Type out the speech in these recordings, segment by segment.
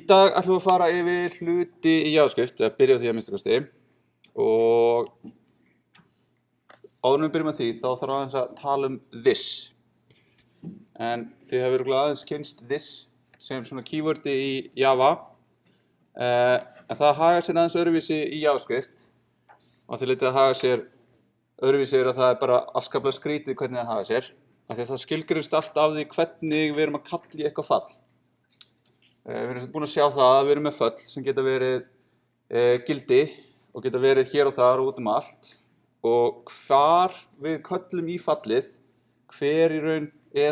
dag ætlum við að fara yfir hluti í JavaScript, eða byrja á því að minnsta kosti. Og áður en við byrjum á því, þá þarf aðeins að tala um this. En þið hefur örugglega aðeins kynnst this sem svona keywordi í Java. En það hagar sér aðeins öðruvísi í JavaScript. Og því litið að haga sér öðruvísi að það bara afskaplega skrítið hvernig það haga sér. Af því að það skilgreinist allt af því hvernig við erum að kalla í eitthvað fall. Við erum búin að sjá það að við erum með föll sem geta verið gildi og geta verið hér og þar og út um allt. Og hvar við köllum í fallið, hver í raun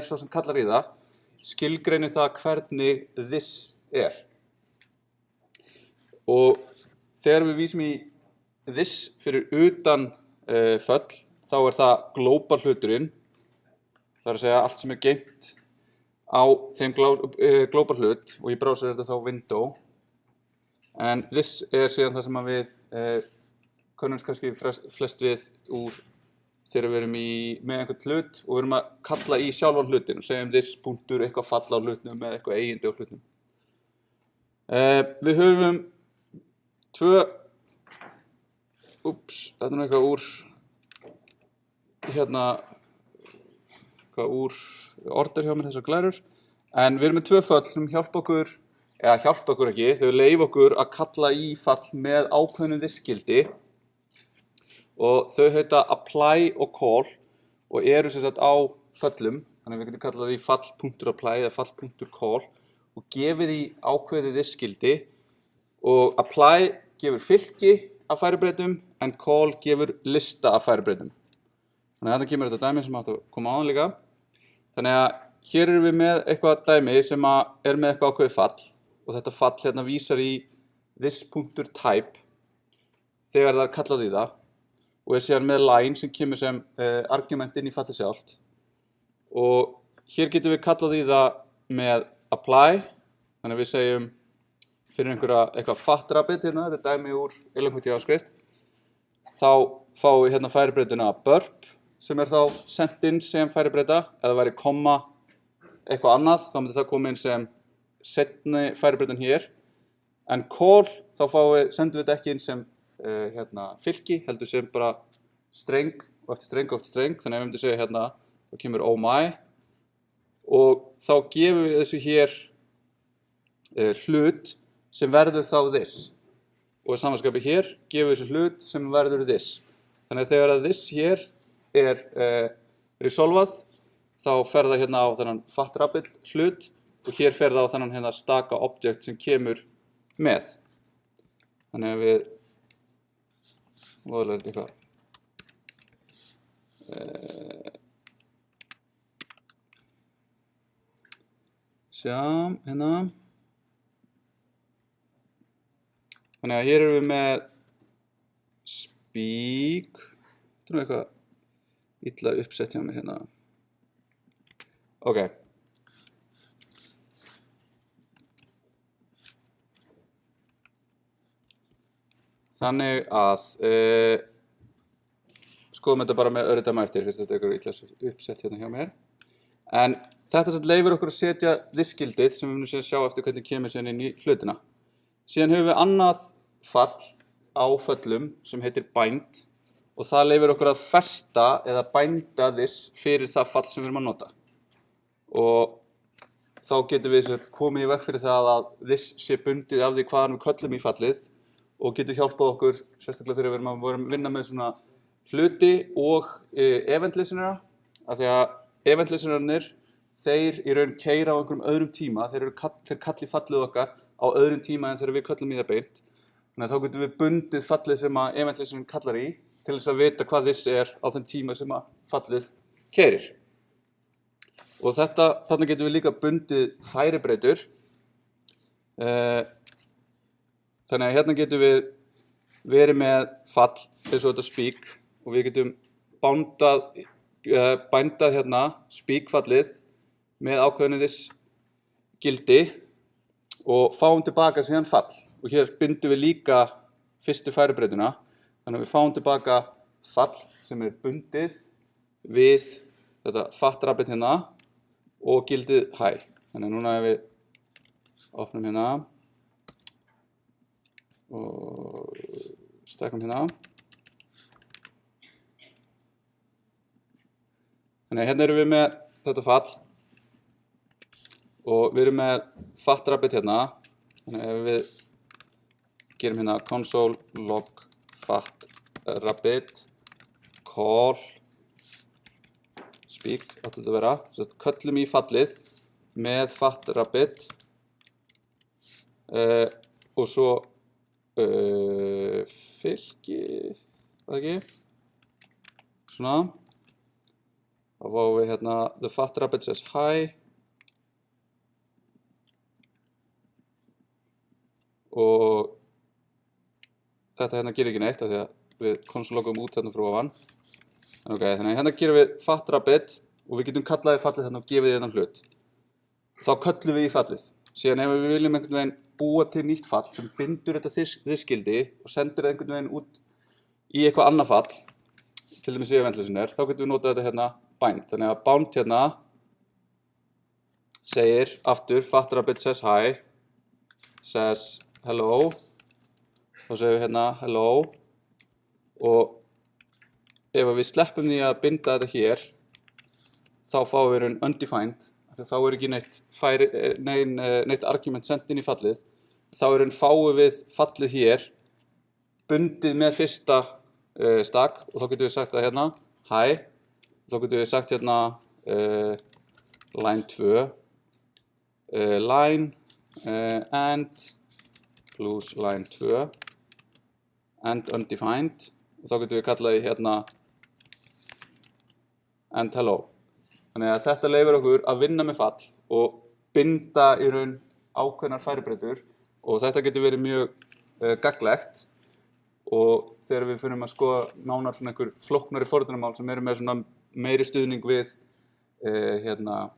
svo sem kallar í það, skilgreinir það hvernig this er. Og þegar við vísum í this fyrir utan föll, þá það global hluturinn. Það að segja allt sem geymt á þeim global hlut og í browser þetta þá window. En this síðan það sem að við könnumst kannski flest við úr þegar við erum með einhvern hlut og við erum að kalla í sjálfan hlutin og segjum this punktur eitthvað falla á hlutnum eða eitthvað eigindi á hlutnum. Við höfum þetta nú eitthvað úr order hjá mér þessar glærur, en við erum með tvö fall sem hjálpa okkur ekki, þau leyfa okkur að kalla í fall með ákveðnu this-gildi og þau heita apply og call og eru sem sagt á fallum, þannig að við getum kallað því fall.apply eða fall.call og gefið því ákveðið this-gildi og apply gefur fylki af færibreytum en call gefur lista af færibreytum. Þannig að þarna kemur þetta dæmi sem átt að koma áðan líka. Þannig að hér erum við með eitthvað dæmi sem með eitthvað ákveðið fall og þetta fall hérna vísar í this.type þegar það kallað í það og síðan með line sem kemur sem argument inn í fallið sjálft. Og hér getum við kallað í það með apply, þannig að við segjum fyrir eitthvað fattrabit hérna, þetta dæmi úr Eloquent JavaScript, þá fáum við hérna færibreytuna burp sem þá sent inn sem færibreyta, eða væri komma eitthvað annað, þá myndi það koma inn sem seinni færibreytan hér. En call, þá sendum við þetta ekki inn sem fylki, heldur sem bara streng og eftir streng og eftir streng. Þannig að við myndum segja hérna, þá kemur oh my, og þá gefum við þessu hér hlut sem verður þá this. Og í samanskapi hér gefum við þessu hlut sem verður this. Þannig að þegar this hér resolvað, þá fer það hérna á þennan fattrabill hlut og hér fer það á þennan hérna staka object sem kemur með. Þannig að við voðalega eitthvað sjáum hérna. Þannig að hér erum við með speak, þetta eitthvað illa uppsett hjá mér hérna. Ok. Þannig að skoðum þetta bara með öðru dæma eftir, fyrst þetta eitthvað illa uppsett hérna hjá mér. En þetta leyfir okkur að setja this-gildið sem við munum sjá eftir hvernig kemur síðan inn í hlutina. Síðan höfum við annað fall á föllum sem heitir bind og það leyfir okkur að festa eða binda this fyrir það fall sem við erum að nota. Og þá getum við komið í veg fyrir það að this sé bundið af því hvaðan við köllum í fallið og getur hjálpað okkur, sérstaklega þegar við erum að vinna með svona hluti og event listenera, af því að event listenerarnir, þeir í raun keyra á einhverjum öðrum tíma, þeir kalli fallið okkar á öðrum tíma en þegar við köllum í það beint. Þannig að þá getum við bundið fallið sem að event listenerin kallar í til þess að vita hvað this á þeim tíma sem að fallið keyrir. Og þarna getum við líka bundið færibreytur. Þannig að hérna getum við verið með fall eins og þetta speak og við getum bændað hérna speak fallið með ákveðinu this gildi og fáum tilbaka síðan fall. Og hér bindum við líka fyrstu færibreytuna. Þannig að við fáum tilbaka fall sem bundið við þetta fattrabbit hérna og gildið high. Þannig að núna ef við opnum hérna og stækkum hérna. Þannig að hérna erum við með þetta fall og við erum með fatt rabbit hérna. Þannig að ef við gerum hérna console log fatt rabbit call speak átti þetta að vera. Svo köllum í fallið með fatt rabbit og svo fylki, var það ekki? Svona. Þá fáum við hérna the fat rabbit says hi og þetta hérna gerir ekki neitt af því að við konsologum út hérna frá ofan. Okay, þannig að hérna gerum við fat rabbit og við getum kallaði fallið hérna og gefið því þennan hlut. Þá köllum við í fallið. Síðan ef við viljum einhvern veginn búa til nýtt fall sem bindur þetta þisskildi og sendir það einhvern veginn út í eitthvað annað fall, til dæmis í eventlesin þá getum við notað þetta hérna bind. Þannig að bound hérna segir aftur fat rabbit says hi, says hello, þá segir við hérna hello og ef við sleppum því að binda þetta hér þá fáum við undefined. Þá ekki neitt argument sendt inn í fallið. Þá fáum við fallið hér bundið með fyrsta stak og þá getum við sagt það hérna hi. Þá getum við sagt hérna line 2 line and plus line 2 and undefined og þá getum við kallað í hérna and hello. Þannig að þetta leyfir okkur að vinna með fall og binda í raun ákveðnar færibreytur og þetta getur verið mjög gagnlegt og þegar við förum að skoða nánar svona einhver flóknari forritunarmál sem eru með svona meiri stuðning við hérna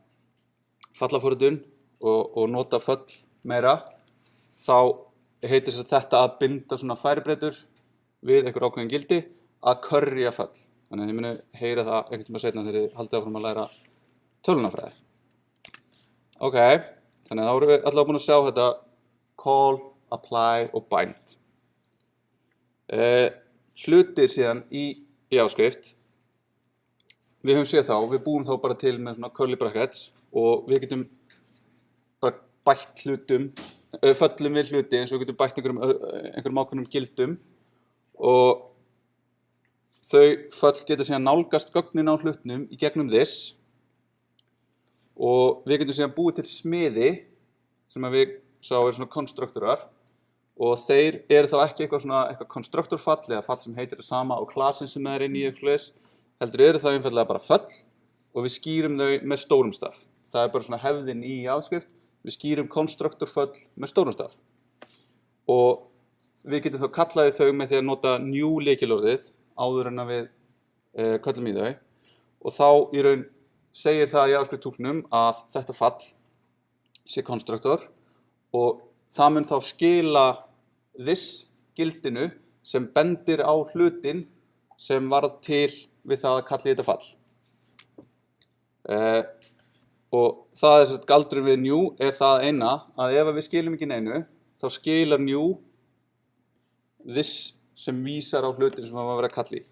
fallaforritun og nota föll meira, þá heitir þetta að binda svona færibreytur við einhver ákveðin gildi að currya föll. Þannig að þið munu heyra það einhvern tíma seinna þegar þið haldið áfram að læra tölvunarfræði. Ok, þannig að þá erum við allavega búin að sjá þetta call, apply og bind. Hlutir síðan í JavaScript. Við höfum séð þá, við búum þá bara til með svona curly brackets og við getum bara bætt hlutum, föllum við hluti eins og við getum bætt einhverjum ákveðnum gildum og þau föll geta síðan nálgast gögnin á hlutnum í gegnum this og við getum síðan búið til smiði sem að við sá svona konstruktorar og þeir eru þá ekki eitthvað konstruktorfall eða fall sem heitir það sama og klassin sem það inn í eitthvað heldur eru það einfallega bara föll og við skýrum þau með stórum staf. Það bara svona hefðin í JavaScript, við skýrum konstruktorföll með stórum staf og við getum þá kallaði þau með því að nota new lykilorðið áður en að við köllum í þau og þá í raun segir það í JavaScript-túlknum að þetta fall sé konstruktor og það mun þá skila this gildinu sem bendir á hlutin sem varð til við það að kalla í þetta fall. Og það er svona galdurinn við new er það eina að ef við skilum ekki neinu þá skilar new this sem vísar á hlutin sem það var að vera að kalla í.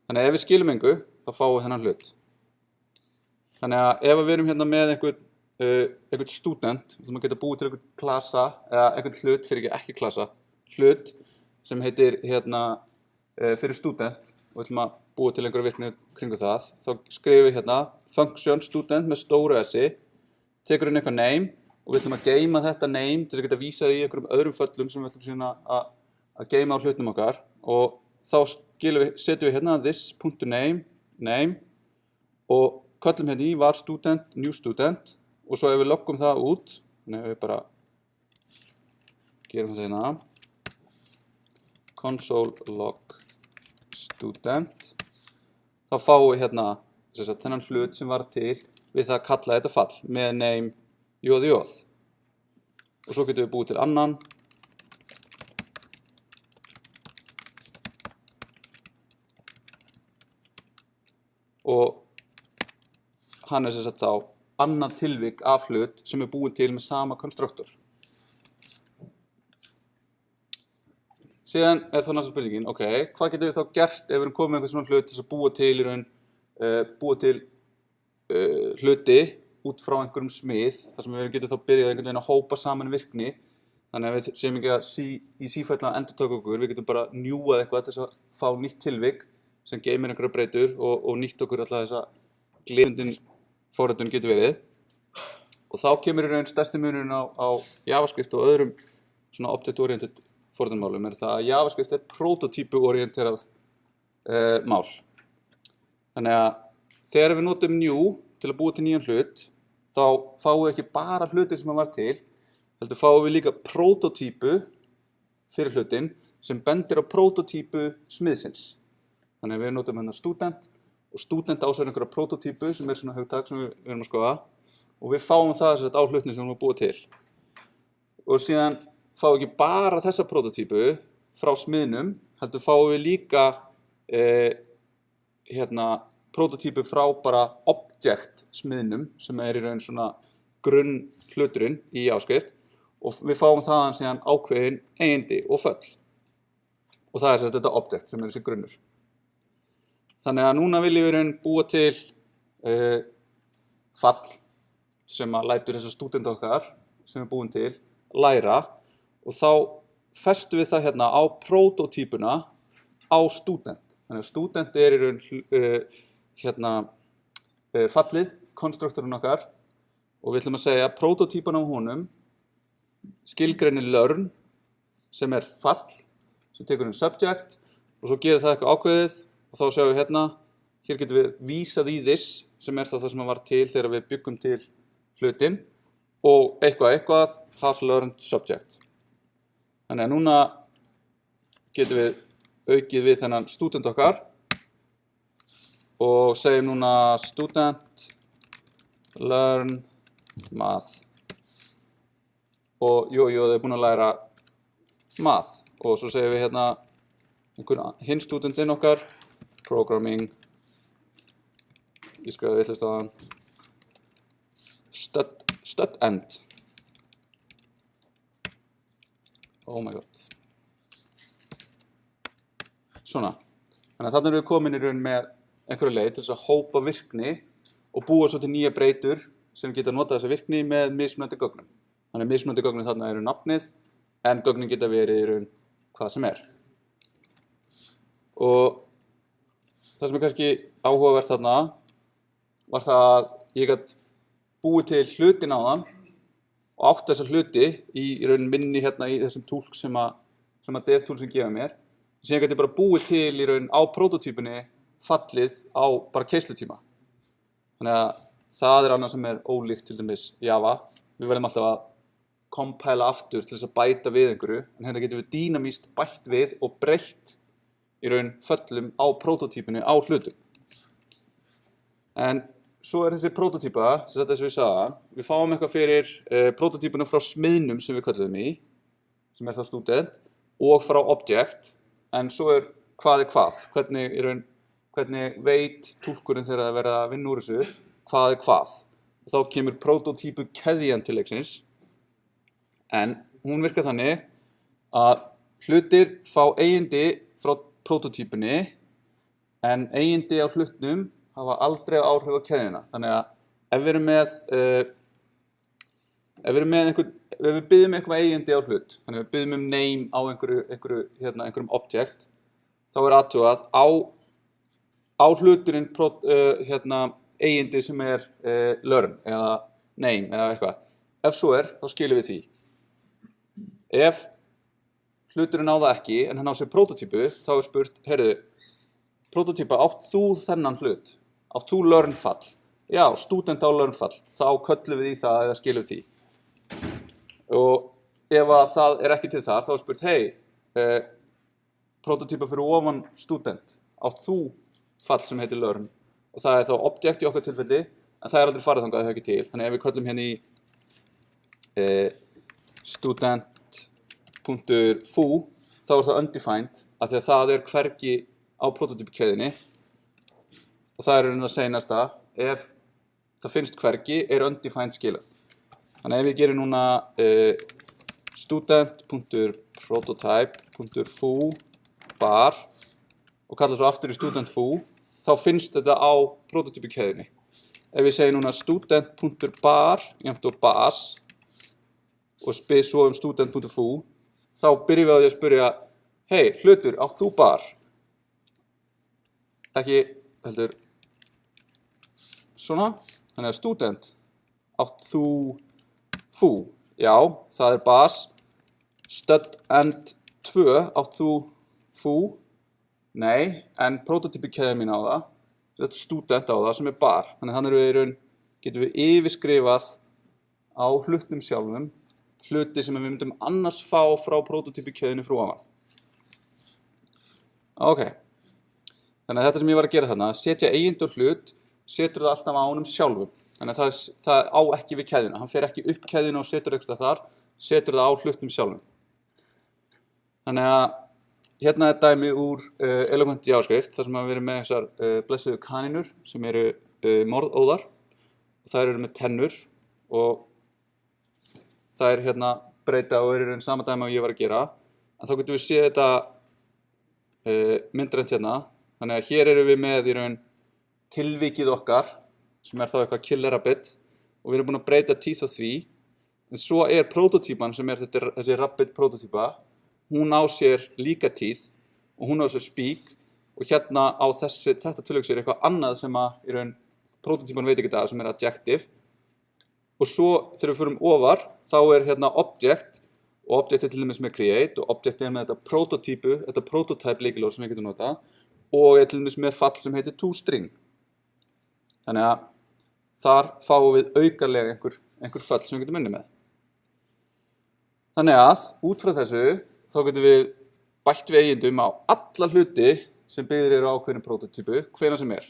Þannig að ef við skilum engu, þá fáum við þennan hlut. Þannig að ef við erum hérna með einhvern student, við ætlum að geta búið til einhvern klasa, eða einhvern hlut, ekki klasa, hlut sem heitir hérna fyrir student, og við ætlum að búið til einhverja virkni kringu það, þá skrifum við hérna function student með stóru s-i, tekur inn eitthvað name, og við ætlum að geyma þetta name til þess að geta vísað í einhverjum öðrum föllum sem við ætlum síðan að geyma á hlutum okkar og þá setjum við hérna this.name og köllum hérna í var student, new student og svo ef við loggum það út, þannig að við bara gerum þetta hérna console log student þá fáum við hérna þennan hlut sem var til við það að kalla þetta fall með name jóð og svo getum við búið til annan og hann er þá annað tilvik af hlut sem er búið til með sama konstruktor. síðan það næsta spurningin, ok, hvað getum við þá gert ef við erum komið með einhvern svona hlut til að búa til í raun, búa til hluti út frá einhverjum smið, þar sem við getum þá byrjað einhvern veginn að hópa saman virkni, þannig að við séum ekki að í sífellu að endurtaka okkur, við getum bara njúað eitthvað til þess að fá nýtt tilvik sem geymir einhverja breytur og nýtt okkur alltaf þessa gleymdin forritun getur verið. Og þá kemur í raun stærsti munurinn á JavaScript og öðrum svona object-oriented forritunmálum það að JavaScript prototypu-orienterað mál. Þannig að þegar við notum new til að búa til nýjan hlut, þá fáum við ekki bara hlutir sem hann var til, heldur fáum við líka prototypu fyrir hlutin sem bendir á prototypu smiðsins. Þannig að við notum hérna student og student ásæður einhverja prototypu sem svona hugtak sem við erum að skoða og við fáum það á hlutni sem við erum að búa til. Og síðan fáum við ekki bara þessa prototypu frá smiðnum, heldur fáum við líka prototypu frá bara object smiðnum sem í raun svona grunn hluturinn í JavaScript og við fáum þaðan síðan ákveðin eigindi og föll. Og það sem sagt þetta object sem þessi grunnur. Þannig að núna viljum við raun búa til fall sem að lætur þessa stúdent okkar sem við búum til læra og þá festum við það hérna á prototypuna á stúdent. Þannig að stúdent í raun fallið, konstruktorinn okkar og við ætlum að segja prototypuna á honum skilgreinir learn sem fall sem tekur subject og svo gerir það eitthvað ákveðið og þá sjáum við hérna, hér getum við vísað í this sem það sem var til þegar við byggum til hlutin og eitthvað has learned subject. Þannig að núna getum við aukið við þennan student okkar og segjum núna student learn math og jú, þau búin að læra math og svo segjum við hérna hinn studentinn okkar programming ég skrifaði villust á hann stud end oh my god svona þannig að þarna erum við komin í raun með einhverja leið til þess að hópa virkni og búa svo til nýja breytur sem geta notað þessa virkni með mismunandi gögnum þannig að mismunandi gögnum þarna eru nafnið en gögnin geta verið í raun hvað sem og það sem kannski áhugavert þarna var það að ég gat búið til hlutin á þann og átt þessa hluti í raun minni hérna í þessum tólk sem að dev-tólk sem gefa mér. Síðan gat ég bara búið til í raun á prototypunni fallið á bara keislutíma. Þannig að það annað sem ólíkt til dæmis Java. Við verðum alltaf að compila aftur til þess að bæta við einhverju en hérna getum við dýnamískt bætt við og breytt í raun föllum á prototypunni á hlutum. En svo þessi prototypa, sem við sagðum, við fáum eitthvað fyrir prototypuna frá smiðnum sem við köllum í, sem það student, og frá object, en svo hvað hvernig veit túlkurinn þegar það verða að vinna úr þessu, hvað. Þá kemur prototypu keðjan til leiksins, en hún virkar þannig að hlutir fá eigindi frá prototypunni en eigindi á hlutnum hafa aldrei áhrif á keðjuna. Þannig að ef við byggjum eitthvað eigindi á hlut, þannig að við byggjum name á einhverjum object, þá athugað á hluturinn eigindi sem learn eða name eða eitthvað. Ef svo þá skilum við því. Ef hluturinn á það ekki, en hann á sér prototypu, þá spurt, heyrðu, prototypa, átt þú þennan hlut? Átt þú learn fall? Já, student á learn fall. Þá köllum við í það eða skilum því. Og ef það ekki til þar, þá spurt, hey, prototypa fyrir ofan student, átt þú fall sem heitir learn? Og það þá object í okkar tilfelli, en það aldrei farið þangað að það ekki til. Þannig ef við köllum hérna í student.foo, þá það undefined, af því að það hvergi á prototypukeðjunni og það að seinasta, ef það finnst hvergi, undefined skilað. Þannig ef við gerum núna student.prototype prototype.foo bar og kalla svo aftur í student.foo, þá finnst þetta á prototype-keðjunni. Ef ég segi núna student.bar jafnt og bas og spyr svo student.foo, þá byrjum við á því að spyrja, hei, hlutur, átt þú bar? Ekki, heldur, svona, þannig að student, átt þú foo? Já, það er bas. Stud end 2, átt þú foo? Nei, en prototype-keðjan mín á það, þetta student á það sem er bar. Þannig þannig getum við yfirskrifað á hlutnum sjálfum hluti sem við myndum annars fá frá prototype-keðjunni frá ofan. Ok, þannig að þetta sem ég var að gera þarna, setja eigindu hlut, setur það alltaf á honum sjálfum. Þannig að það á ekki við keðjuna, hann fer ekki upp keðjuna og setur eitthvað þar, setur það á hlutum sjálfum. Þannig að hérna er dæmi úr Eloquent JavaScript, þar sem við erum með þessar blessuðu kanínur sem eru morðóðar. Þær eru með tennur og þær hérna breyta og eru sama dæmi að ég var að gera. En þá getum við séð þetta myndrænt hérna. Þannig að hér erum við með í raun tilvikið okkar, sem er þá eitthvað killer rabbit, og við erum búin að breyta tíð á því. En svo er prototypan sem er þessi rabbit prototypa, hún á sér líka tíð og hún á sér speak og hérna á þetta tilvik sér eitthvað annað sem að í raun prototypan veit ekki það, sem er adjective. Og svo þegar við förum ofar, þá er hérna object og object er til dæmis með create og object er með þetta prototype lykilorð sem við getum notað og er til dæmis með fall sem heitir toString. Þannig að þar fáum við aukarlega einhver fall sem við getum unnið með. Þannig að út frá þessu þá getum við bætt við eigindum á alla hluti sem byggðir eru á ákveðnu prototypu, hvenær sem er.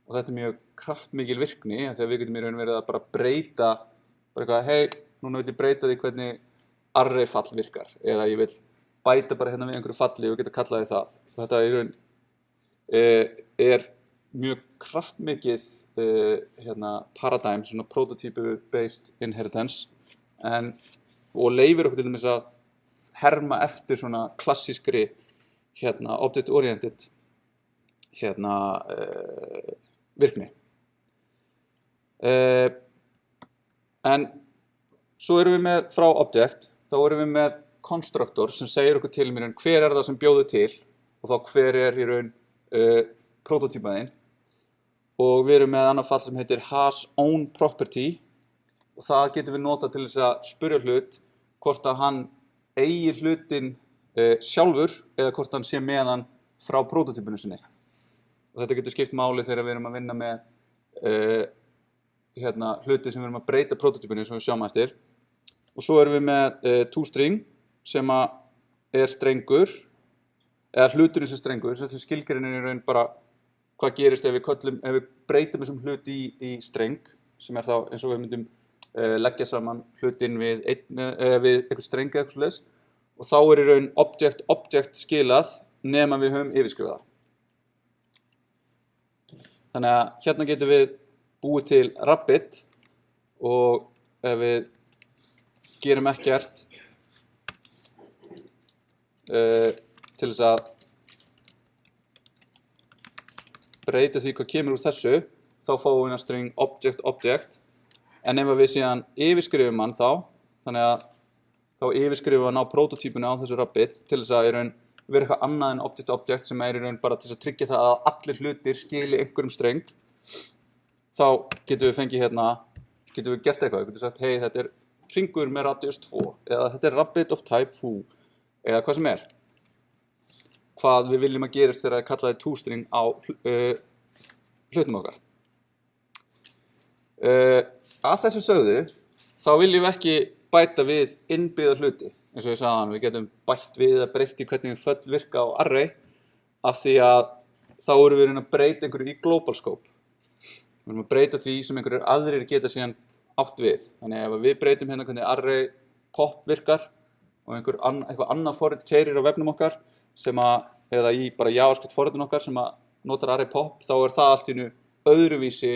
Og þetta er mjög kraftmikil virkni, þegar við getum í raun verið að bara breyta, bara eitthvað, hei, núna vil ég breyta því hvernig array fall virkar, eða ég vil bæta bara hérna við einhverju falli og geta kallaði það. Og þetta í raun er mjög kraftmikið paradigm, svona prototype-based inheritance, og leyfir okkur til dæmis að herma eftir svona klassískri object-oriented virkni. En svo erum við með frá object, þá erum við með constructor sem segir okkur til mér hver er það sem bjóður til og þá hver er í raun prototypaðinn. Og við erum með annað fall sem heitir hasOwnProperty og það getum við notað til þess að spyrja hlut hvort að hann eigi hlutin sjálfur eða hvort hann sé með hann frá prototypinu sinni. Og þetta getur skipt máli þegar við erum að vinna með hluti sem við erum að breyta prototypinu sem við sjáum eftir. Og svo erum við með toString sem er strengur, eða hluturinn sem strengur, þessi skilgreinir í raun bara hvað gerist ef við breytum þessum hlut í streng, sem er þá eins og við myndum leggja saman hlutin við eitthvað streng eða eitthvað svoleiðis. Og þá er í raun object skilað nema við höfum yfirskrifað það. Þannig að hérna getum við búið til rabbit og ef við gerum ekkert til þess að breyta því hvað kemur úr þessu, þá fáum við string object, en ef við síðan yfirskrifum hann þannig að þá yfirskrifum hann á prototypinu á þessu rabbit til þess að í raun vera eitthvað annað en object sem er í raun bara til þess að tryggja það að allir hlutir skili einhverjum streng, þá getum við fengið getum við gert eitthvað, við getum sagt, hei, þetta er hringur með radius 2, eða þetta er rabbit of type foo, eða hvað sem er. Hvað við viljum að gerist þegar það er kallaði toString á hlutum okkar. Að þessu sögðu, þá viljum við ekki bæta við innbyggða hluti. Eins og ég sagði við getum bætt við að breyta í hvernig við föll virka á array, af því að þá erum við að breyta einhverju í global scope. Við erum að breyta því sem einhverjir aðrir geta síðan átt við. Þannig ef við breytum hérna hvernig array pop virkar og eitthvað annað forrit keyrir á vefnum okkar eða í bara JavaScript forritin okkar sem notar array pop, þá er það allt í einu öðruvísi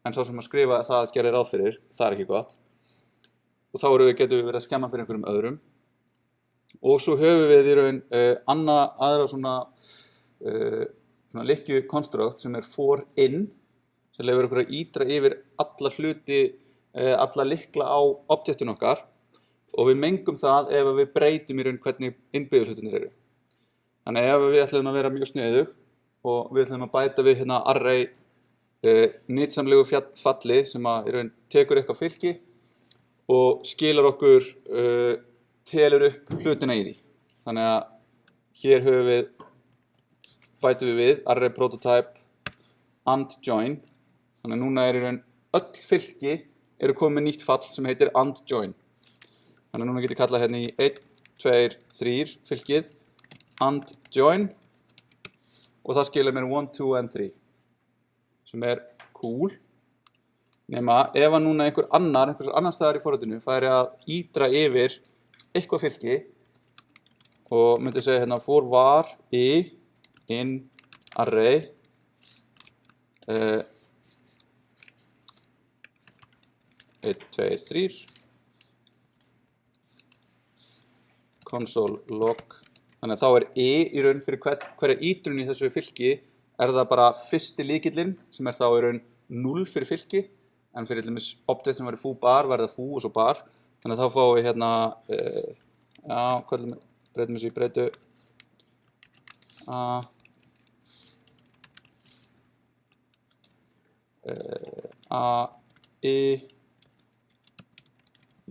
en sá sem að skrifa það gerir ráð fyrir, það er ekki gott. Og þá getum við verið að skemma fyrir einhverjum öðrum. Og svo höfum við í raun aðra svona lykkju konstrukt sem for in, sem leyfir okkur að ýtra yfir alla hluti, alla lykla á objektinu okkar, og við mengum það ef við breytum í raun hvernig innbyggðu hlutinir eru. Þannig ef við ætlum að vera mjög sniðug og við ætlum að bæta við hérna array nytsamlegu falli sem í raun tekur eitthvað fylki og skilar okkur, telur upp hlutina í því. Þannig að hér bætum við array prototype and join. Þannig að núna í raun öll fylki eru komið nýtt fall sem heitir and join. Þannig að núna get ég kallað hérna í 1, 2, 3 fylkið and join og það skilar mér 1, 2 and 3 sem cool. Nema ef að núna einhver annar staðar í forritinu færi að ýtra yfir eitthvað fylki og myndi segja hérna for var in array uh, 1, 2, 3 console log. Þannig að þá í raun fyrir hverja ítrun í þessu fylki það bara fyrsti lykillinn sem þá í raun 0 fyrir fylki, en fyrir til dæmis objekt sem var í foo bar það foo og svo bar. Þannig að þá fáum við hérna, breytum þessu í breytu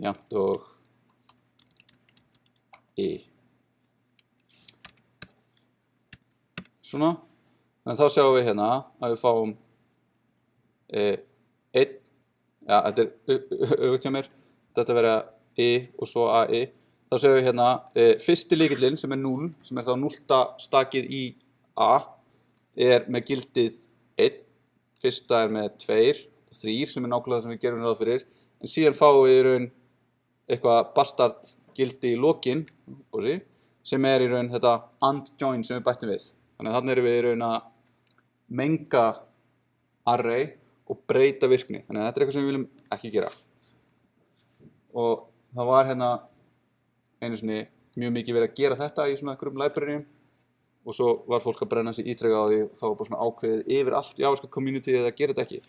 jafnt og svona. Þannig að þá sjáum við hérna að við fáum 1, þetta öfugt hjá mér, þetta vera og svo þá sjáum við hérna fyrsti lykillinn sem 0, sem þá 0. stakið í A, með gildið 1, fyrsta með 2 og 3 sem nákvæmlega það sem við gerum ráð fyrir, en síðan fáum við í raun eitthvað bastard gildi í lokin sem í raun þetta and join sem við bættum við. Þannig að þarna erum við í raun að menga array og breyta virkni. Þannig að þetta eitthvað sem við viljum ekki gera. Og það var hérna einu sinni mjög mikið verið að gera þetta í svona einhverjum libraryum og svo var fólk að brenna sig ítrekað á því og þá var bara svona ákveðið yfir allt JavaScript community að gera þetta ekki.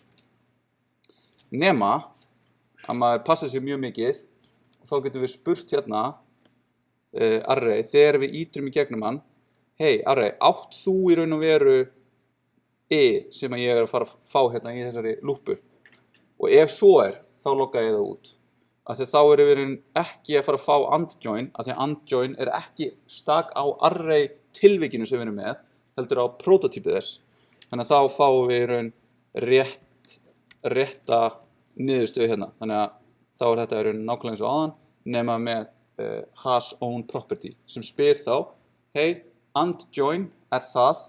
Nema að maður passa sig mjög mikið og þá getum við spurt hérna array þegar við ítrum í gegnum hann, hey array, átt þú í raun og veru sem ég að fara að fá hérna í þessari lúpu? Og ef svo þá logga ég það út. Af því þá erum við ekki að fara að fá andjoin, af því andjoin ekki stak á array tilvikinu sem við erum með, heldur á prototypið þess. Þannig að þá fáum við í raun rétta niðurstöðu hérna. Þannig að þá þetta í raun nákvæmlega eins og áðan, nema með has own property, sem spyr þá, hey, andjoin það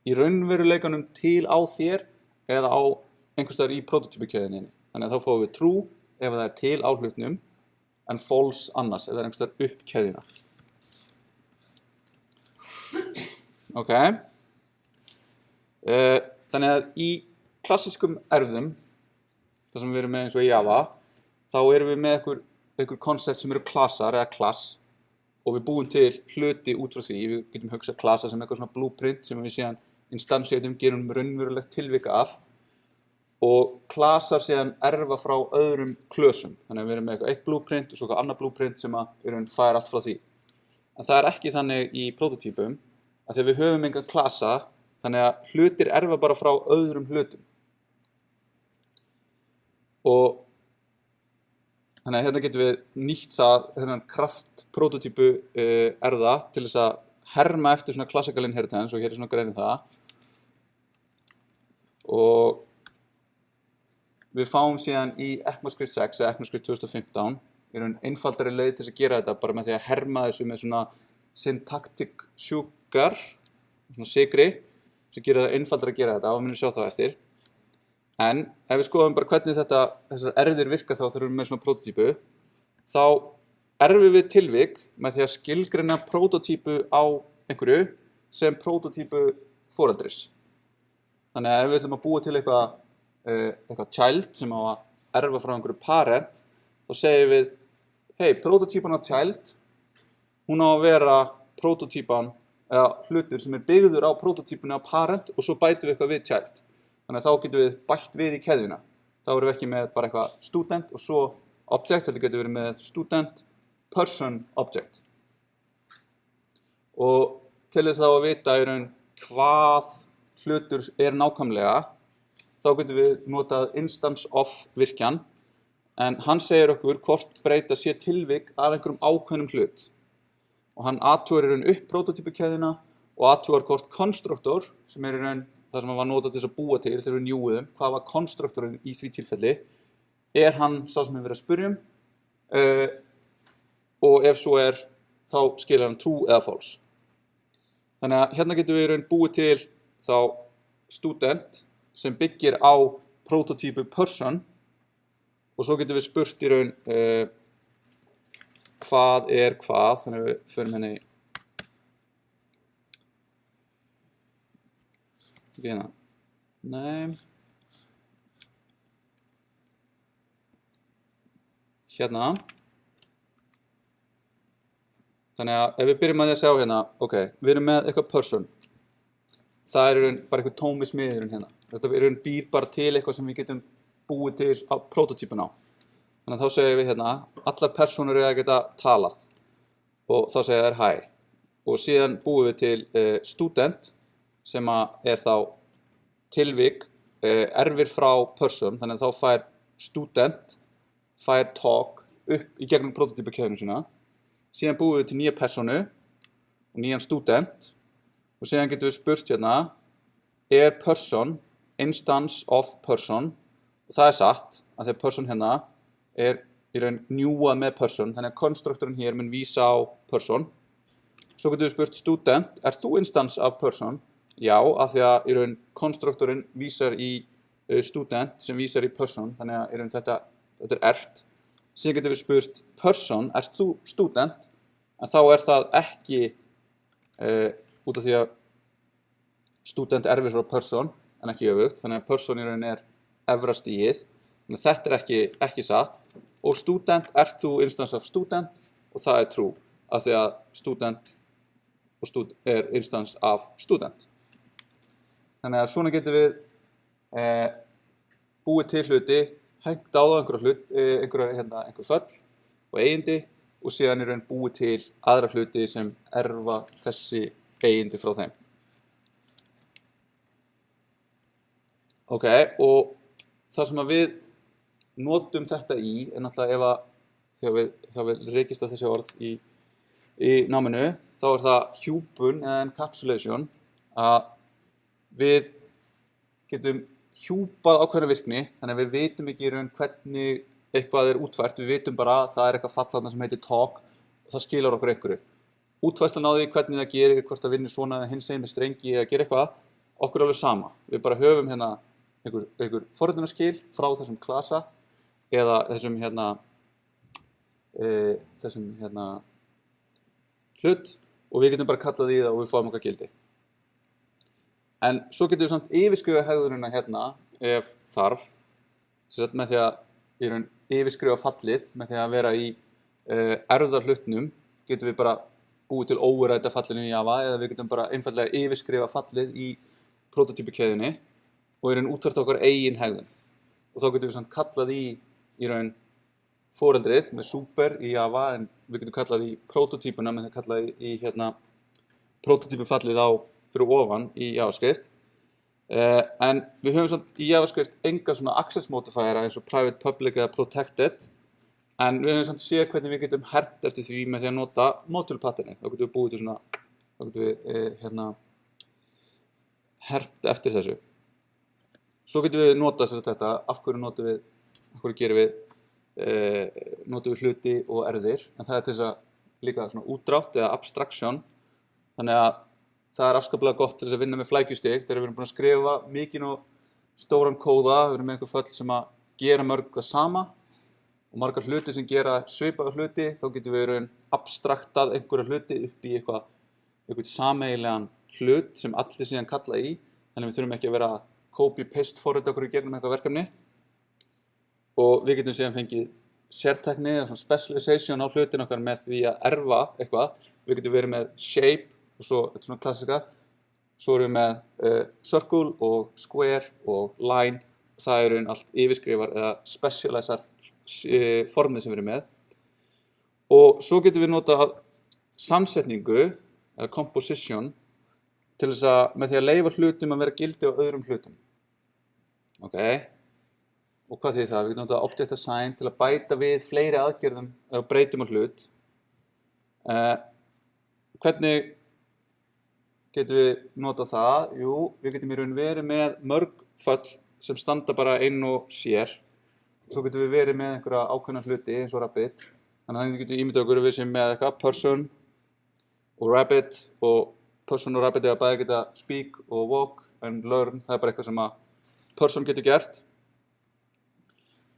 í raunveruleikanum til á þér eða á einhvers staðar í prototypukeðinni. Þannig að þá fáum við true ef það til á hlutnum en false annars ef það einhvers staðar upp keðjuna. Ok. Þannig að í klassískum erfðum, þar sem við erum með eins og í Java, þá erum við með einhver koncept sem eru klassar eða klass og við búum til hluti út frá því. Við getum hugsað klassa sem eitthvað svona blueprint sem við síðan instansiatum, gerum raunverulegt tilvika af og klassar síðan erfa frá öðrum klösum. Þannig að við erum með eitt blueprint og svo annað blueprint sem fær allt frá því. En það ekki þannig í prototypum að þegar við höfum engan klassa, þannig að hlutir erfa bara frá öðrum hlutum. Og þannig að hérna getum við nýtt þennan kraft prototypu erða til þess að herma eftir svona classical inheritance og hér svona greinum það. Og við fáum síðan í ECMAScript 6 eða ECMAScript 2015 einfaldari leið til þess að gera þetta bara með því að herma þessu með svona syntactic sugar, svona sigri, sem gera það einfaldari að gera þetta og við munum sjá það eftir. En ef við skoðum bara hvernig þessar erfðir virka þá þegar við erum með svona prototypu, þá erfum við tilvik með því að skilgreina prototypu á einhverju sem prototypu foreldris. Þannig að ef við ætlum að búa til eitthvað child sem á að erfa frá einhverju parent, þá segjum við, hey, prototypun á child hún á að vera prótótýpan eða hlutur sem byggður á prótótýpunni á parent og svo bætum við eitthvað við child. Þannig að þá getum við bætt við í keðjuna. Þá erum við ekki með bara eitthvað student og svo object, þetta getur verið með student, person, object. Og til þess þá að vita í raun hvað hlutur nákvæmlega, þá getum við notað instance of virkjan, en hann segir okkur hvort breyta sé tilvik af einhverjum ákveðnum hlut. Og hann athugar í raun upp prótótýpukeðjuna og athugar hvort konstruktor, sem í raun það sem hann var notað til þess að búa til þegar við njúuðum, hvað var konstruktorinn í því tilfelli, hann sá sem við verið að spyrjum, og ef svo þá skilar hann true eða false. Þannig að hérna getum við í raun búið til þá student sem byggir á prótótýpu person og svo getum við spurt í raun hvað hvað, þannig að við förum henni hérna, nei, hérna, þannig að ef við byrjum að því að sjá hérna, ok, við erum með eitthvað person, það í raun bara eitthvað tómi smiðurinn hérna, þetta í raun býr bara til eitthvað sem við getum búið til á prótótýpun á. Þannig að þá segir við hérna, allar personur að geta talað og þá segja þær hi. Og síðan búum við til student sem þá tilvik erfir frá person, þannig að þá fær student, fær talk upp í gegnum prótótýpukeðjuna sína. Síðan búum við til nýja personu og nýjan student og síðan getum við spurt hérna, person instance of person og það satt að þegar person hérna í raun njúað með person, þannig að konstruktorinn hér mun vísa á person. Svo getum við spurt student, þú instance af person? Já, af því að í raun konstruktorinn vísar í student sem vísar í person, þannig að í raun þetta erft. Síðan getum við spurt person, þú student? En þá það ekki út af því að student erfir frá person en ekki öfugt, þannig að person í raun efra stigið. Þetta ekki satt og student, þú instance of student og það true af því að student instance af student. Þannig að svona getum við búið til hluti, hengt á það einhver föll og eigindi og síðan í raun búið til aðra hluti sem erfa þessi eigindi frá þeim. Ok, og það sem við notum þetta í náttúrulega þegar við rekist á þessi orð í náminu, þá það hjúpun eða encapsulation að við getum hjúpað ákveðna virkni, þannig að við vitum ekki í raun hvernig eitthvað útfært, við vitum bara að það eitthvað fall þarna sem heitir talk og það skilar okkur einhverju. Útfærslan á því hvernig það gerir, hvort það vinnur svona eða hins einn með strengi eða gerir eitthvað, okkur alveg sama. Við bara höfum hérna einhver forritunarskil frá þessum klasa eða þessum hlut og við getum bara kallað í það og við fáum okkar gildi. En svo getum við samt yfirskrifa hegðunina hérna ef þarf, með því að yfirskrifa fallið, með því að vera í erfðarhlutnum, getum við bara búið til óræta fallinu í Java eða við getum bara einfaldlega yfirskrifa fallið í prótótýpukeðjunni og í raun útfært okkar eigin hegðun. Og þá getum við samt kallað í raun foreldrið með super í Java en við getum kallað í prótótýpuna með því að kalla í prótótýpufallið á fyrir ofan í JavaScript. En við höfum samt í JavaScript enga svona access modifiera eins og private, public eða protected en við höfum samt séð hvernig við getum hermt eftir því með því að nota module patternið. Þá getum við búið til svona, þá getum við hermt eftir þessu. Svo getum við notað þetta, af hverju gerum við notum við hluti og erfðir, en það til þess að líka svona útdrátt eða abstraction, þannig að það afskaplega gott til þess að vinna með flækjustig þegar við erum búin að skrifa mikinn og stóran kóða, við erum með einhver föll sem að gera mörg það sama og margar hluti sem gera svipaða hluti, þá getum við abstraktað einhverja hluti upp í eitthvað sameiginlegan hlut sem allir síðan kalla í, þannig við þurfum ekki að vera copy-paste forrita okkur í gegnum eitthvað verkefni og við getum síðan fengið sértækni eða svona specialization á hlutin okkar með því að erfa eitthvað. Við getum verið með shape og svo, þetta er svona klassika, svo erum við með circle og square og line. Það eru allt yfirskrifar eða specializar formið sem við erum með. Og svo getum við notað samsetningu eða composition til þess að með því að leyfa hlutum að vera gildi á öðrum hlutum. Ok, og hvað þýðir það? Við getum notað object assign til að bæta við fleiri aðgerðum eða breytum á hlut. Hvernig getum við notað það? Jú, við getum í raun verið með mörg föll sem standa bara einn og sér. Svo getum við verið með einhverja ákveðna hluti eins og rabbit. Þannig að það getur ímyndað okkur að við sem með eitthvað person og rabbit, og person og rabbit eða bæði geta speak og walk and learn. Það er bara eitthvað sem að person getur gert.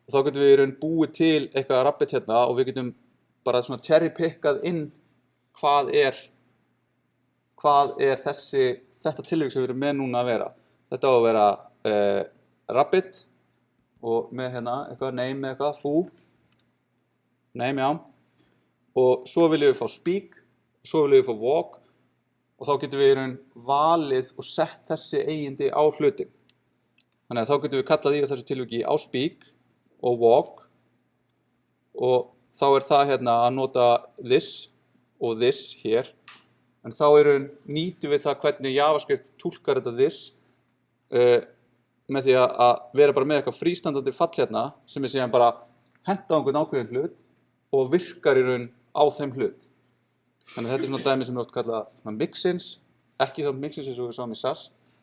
Og þá getum við í raun búið til eitthvað rabbit hérna og við getum bara svona cherry pickað inn hvað er þetta tilvik sem við erum með núna að vera. Þetta á að vera rabbit og með hérna eitthvað name með eitthvað, foo, name, já. Og svo viljum við fá speak, svo viljum við fá walk og þá getum við í raun valið og sett þessi eigindi á hlutin. Þannig að þá getum við kallað í þessu tilviki á speak og walk og þá er það hérna að nota this og this hér. En þá nýtum við það hvernig JavaScript túlkar þetta this með því að vera bara með eitthvað frístandandi fall hérna sem er síðan bara henta á einhvern ákveðin hlut og virkar í raun á þeim hlut. Þannig að þetta er svona dæmi sem við oft kallað mixins, ekki svona mixins eins og við sáum í SAS,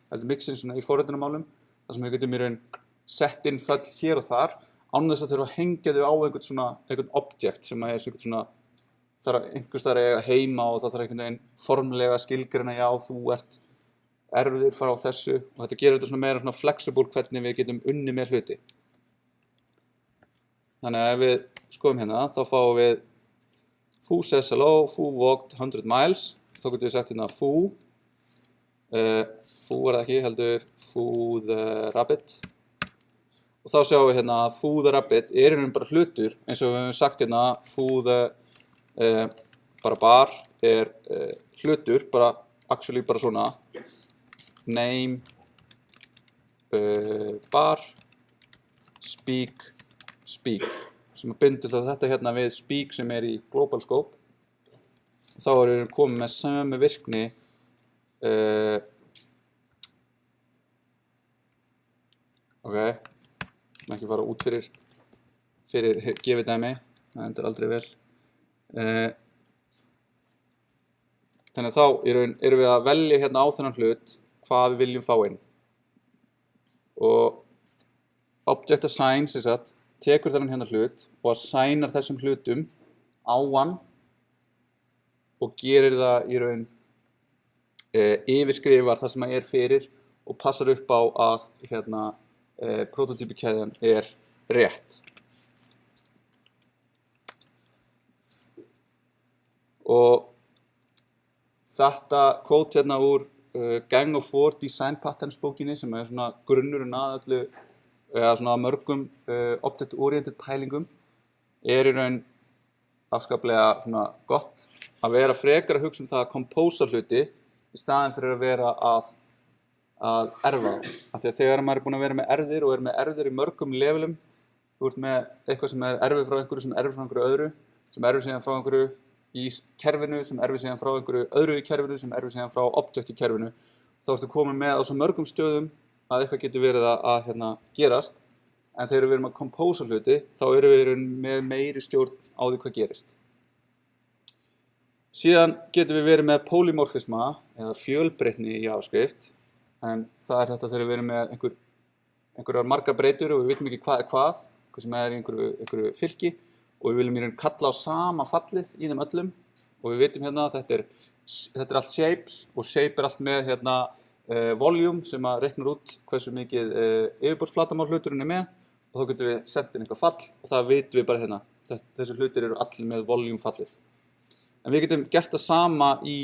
heldur mixins svona í forritunarmálum, þar sem við getum í raun sett inn fall hér og þar án þess að þurfa að hengja þau á einhvern object sem er svona þarf einhvers staðar að eiga heima og það þarf einhvern veginn formlega skilgreina, já, þú ert erfiðir frá þessu og þetta gerir þetta svona meira svona flexible hvernig við getum unnið með hluti. Þannig að ef við skoðum hérna þá fáum við foo says hello, foo walked 100 miles, þá getum við sagt hérna foo, foo er það ekki, heldur foo the rabbit og þá sjáum við hérna að foo the rabbit er í raun bara hlutur eins og við höfum sagt hérna foo the bara bar er hlutur, bara actually bara svona name bar speak sem bindur þetta hérna við speak sem er í global scope. Þá erum við komið með sömu virkni ok, ekki fara út fyrir gefið dæmi, það endur aldrei vel. Þannig að þá erum við að velja hérna á þennan hlut hvað við viljum fá inn og object assign sem sagt tekur þennan hérna hlut og assignar þessum hlutum á hann og gerir það í raun yfirskrifar það sem er fyrir og passar upp á að hérna prototypikeðjan er rétt. Og þetta quote hérna úr Gang of Four Design Patterns bókinni sem er svona grunnurinn að öllu eða svona mörgum object-oriented pælingum er í raun afskaplega svona gott að vera frekar að hugsa það að compósa hluti í staðinn fyrir að vera að erfa þá. Af því að þegar maður er búinn að vera með erfðir og er með erfðir í mörgum levelum, þú ert með eitthvað sem er erfið frá einhverju sem erfið frá einhverju öðru, sem erfið síðan frá einhverju í kerfinu, sem erfið síðan frá einhverju öðru í kerfinu, sem erfið síðan frá object í kerfinu, þá ertu komin með á svo mörgum stöðum að eitthvað getur verið að gerast, en þegar við erum að compósa hluti, þá erum við með meiri stjórn á því hvað gerist. Síðan getum við verið með polymorfisma eða fjölbreytni í JavaScript, en það er þetta þegar við erum með einhverjar margar breytur og við vitum ekki hvað sem er í einhverju fylki og við viljum í raun kalla á sama fallið í þeim öllum og við vitum hérna að þetta er allt shapes og shape er allt með hérna volume sem að reiknar út hversu mikið yfirborðsflatarmál hluturinn er með og þá getum við sett inn eitthvað fall og það vitum við bara hérna, þessi hlutir eru allir með volume fallið. En við getum gert það sama í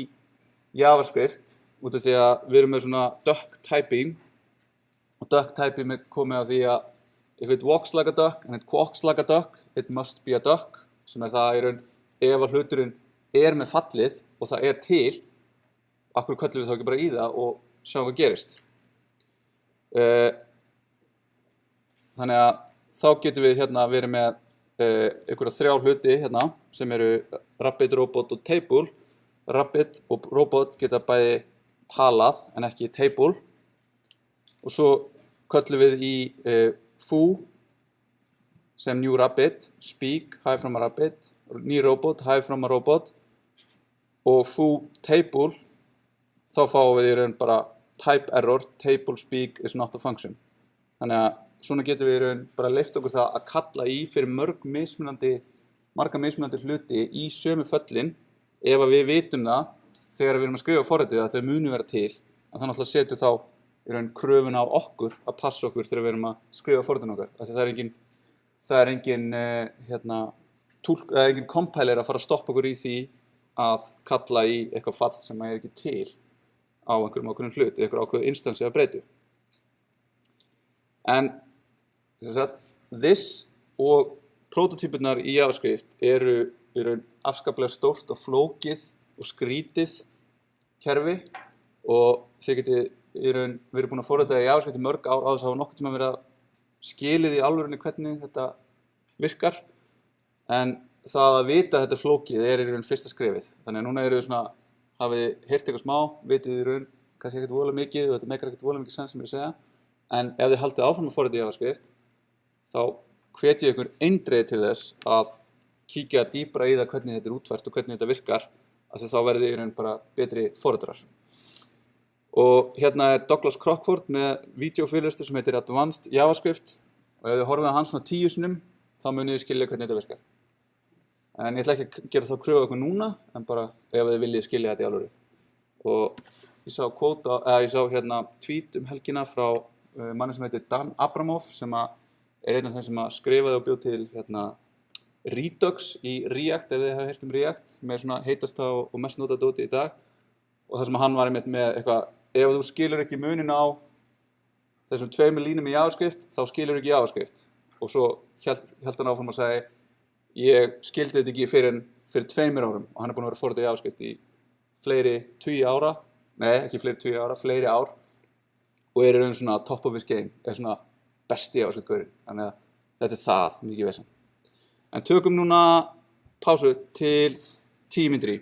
JavaScript út af því að við erum með svona duck typing og duck typing er komið á því að if it walks like a duck and it quacks like a duck, it must be a duck, sem það í raun, ef að hluturinn með fallið og það til, af hverju köllum við þá ekki bara í það og sjá hvað gerist. Þannig að þá getum við hérna verið með einhverja 3 hluti hérna sem eru Rabbit, Robot og Table. Rabbit og Robot geta bæði talað en ekki Table. Og svo köllum við í Foo sem New Rabbit, Speak, Hi from a Rabbit, New Robot, Hi from a Robot og Foo Table, þá fáum við í raun bara type error, table speak is not a function. Þannig að svona getum við í raun bara leyft okkur það að kalla í fyrir marga mismunandi hluti í sömu föllin ef að við vitum það þegar við erum að skrifa forritið að þau munu vera til. En þannig að setjum þá í raun kröfuna á okkur að passa okkur þegar við erum að skrifa forritinu okkar. Af því það er engin compiler að fara að stoppa okkur í því að kalla í eitthvað fall sem ekki til á einhverjum ákveðnum hlut, einhverjum ákveðnum instansi af breytu. En this og prototypurnar í JavaScript eru í raun afskaplega stórt og flókið og skrítið kerfi og þið getið í raun verið búin að forrita í JavaScript í mörg ár á þess að hafa nokkuð tíma verið að skilið í alvörunni hvernig þetta virkar. En það að vita að þetta flókið í raun fyrsta skrefið. Þannig að núna eru svona, hafið heyrt eitthvað smá, vitið í raun kannski ekkert voðalega mikið og þetta meikar ekkert voðalega mikið sens sem ég segja. En ef þið haldið áfram að forrita í JavaScript, þá hvet ég ykkur eindregið til þess að kíkja dýpra í það hvernig þetta útfært og hvernig þetta virkar, af því þá verðið í raun bara betri forritarar. Og hérna Douglas Crockford með vídeófyrirlestur sem heitir Advanced JavaScript og ef þið horfið á hann svona 10 sinnum, þá munið þið skilja hvernig þetta virkar. En ég ætla ekki að gera þá kröfu okkur núna, en bara ef þið viljið skilja þetta í alvöru. Og ég sá hérna tweet helgina frá manni sem heitir Dan Abramov sem einn af þeim sem skrifaði og bjó til hérna Redux í React, ef þið hafa heyrt React, með svona heitasta og mest notað dóti í dag. Og það sem hann var einmitt með eitthvað, ef þú skilur ekki munin á þessum 2 línum í JavaScript, þá skilur ekki JavaScript. Og svo hélt hann áfram og sagði, ég skildi þetta ekki fyrir 2 árum og hann búinn að vera að forrita JavaScript í fleiri 20 ára, nei ekki fleiri 20 ára, fleiri ár og í raun svona top of his game, svona besti JavaScript-gaurinn. Þannig að þetta það, mikið vesen. En tökum núna pásu til 10 mínútur í.